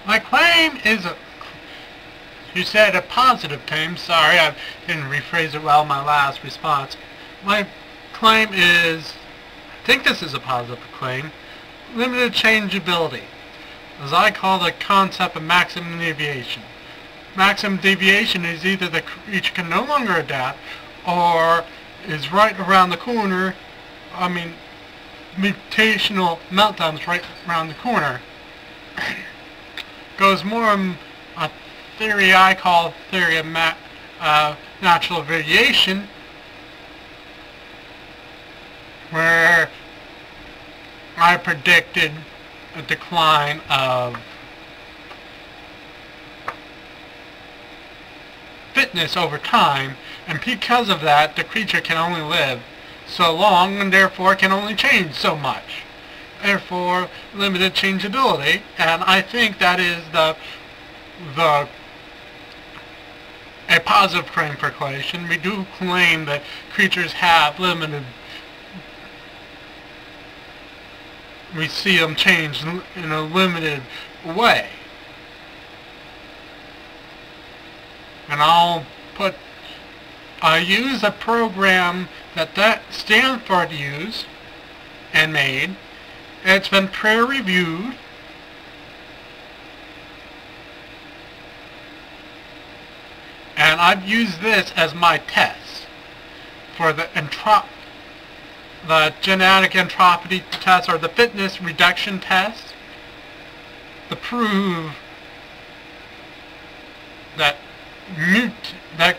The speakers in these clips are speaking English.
My claim is you said a positive claim. Sorry, I didn't rephrase it well in my last response. My claim is, I think this is a positive claim, limited changeability, as I call the concept of maximum deviation. Maximum deviation is either the creature can no longer adapt or is right around the corner. I mean, mutational meltdowns right around the corner. Goes more on a theory I call theory of natural variation, where I predicted a decline of fitness over time, and because of that the creature can only live so long and therefore can only change so much. Therefore limited changeability, and I think that is a positive claim for creation. We do claim that creatures have limited, we see them change in a limited way. And I use a program that Stanford used and made. It's been peer-reviewed. And I've used this as my test for the genetic entropy test, or the fitness reduction test, to prove that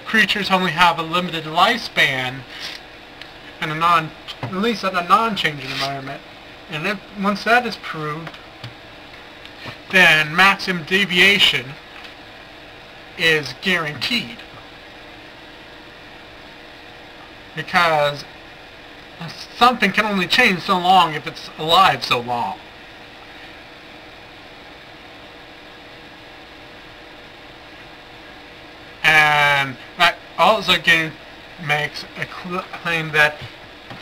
creatures only have a limited lifespan in at least in a non-changing environment. And once that is proved, then maximum deviation is guaranteed, because something can only change so long if it's alive so long. And that also makes a claim that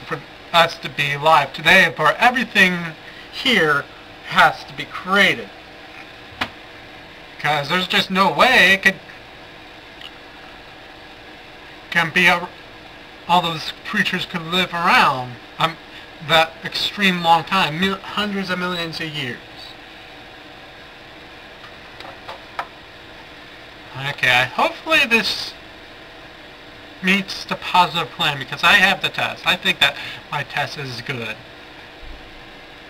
for us to be alive today, for everything here has to be created, because there's just no way it can be all those creatures could live around that extreme long time, hundreds of millions of years. Okay, hopefully this meets the positive claim, because I have the test. I think that my test is good.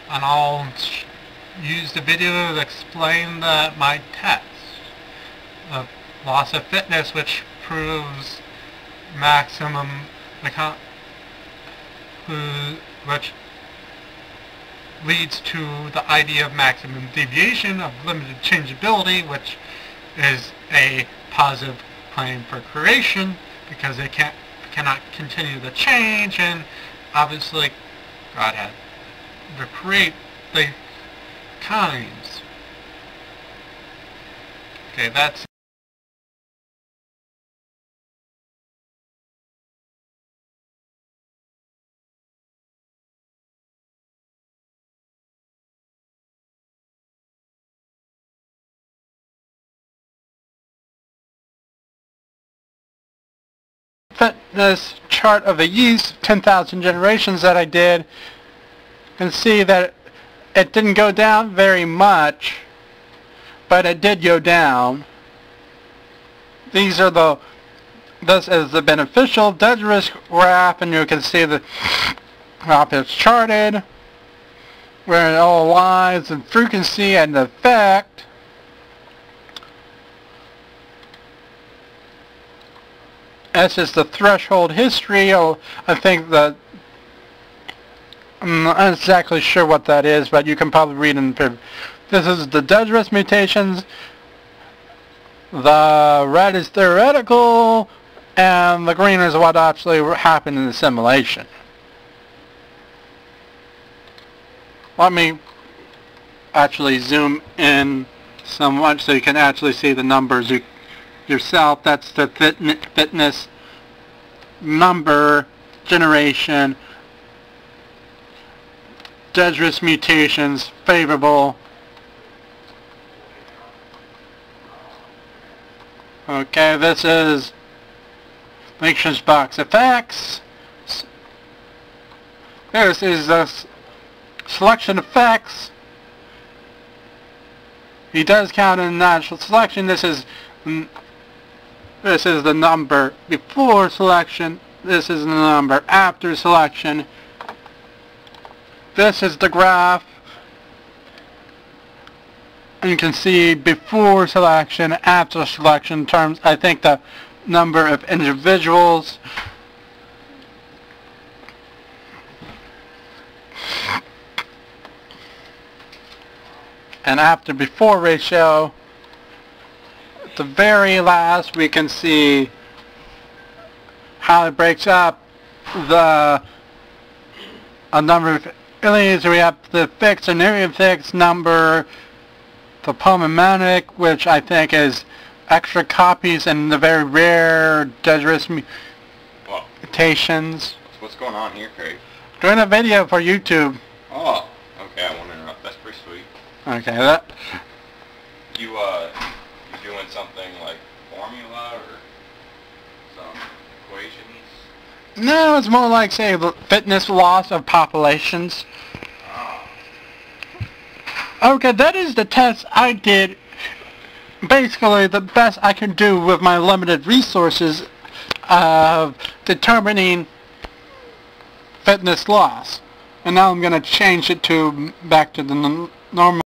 And I'll use the video to explain my test. The loss of fitness, which proves maximum, which leads to the idea of maximum deviation, of limited changeability, which is a positive claim for creation, because they cannot continue to change, and obviously God had to create the kinds. Okay, that's fitness chart of a yeast, 10,000 generations that I did. You can see that it didn't go down very much, but it did go down. This is the beneficial dead risk graph, and you can see the graph is charted where it all lies in frequency and effect. That's just the threshold history. I think that I'm not exactly sure what that is, but you can probably read in. This is the dead risk mutations. The red is theoretical, and the green is what actually happened in the simulation. Let me actually zoom in somewhat so you can actually see the numbers yourself. That's the fitness number generation, dead risk mutations favorable, Okay, this is matrix box effects. This is the selection effects. He does count in natural selection. This is the number before selection. This is the number after selection. This is the graph. You can see before selection, after selection terms. I think the number of individuals. And after before ratio. At the very last we can see how it breaks up a number of alleles. We have the fixed and near-fixed number, the polymotic, which I think is extra copies, and the very rare dangerous mutations. What's going on here, Craig? Doing a video for YouTube. Oh, okay, I won't interrupt. That's pretty sweet. Okay, that... You doing something like formula or some equations? No, it's more like, say, fitness loss of populations. Okay, that is the test I did. Basically, the best I can do with my limited resources of determining fitness loss. And now I'm going to change it back to the normal.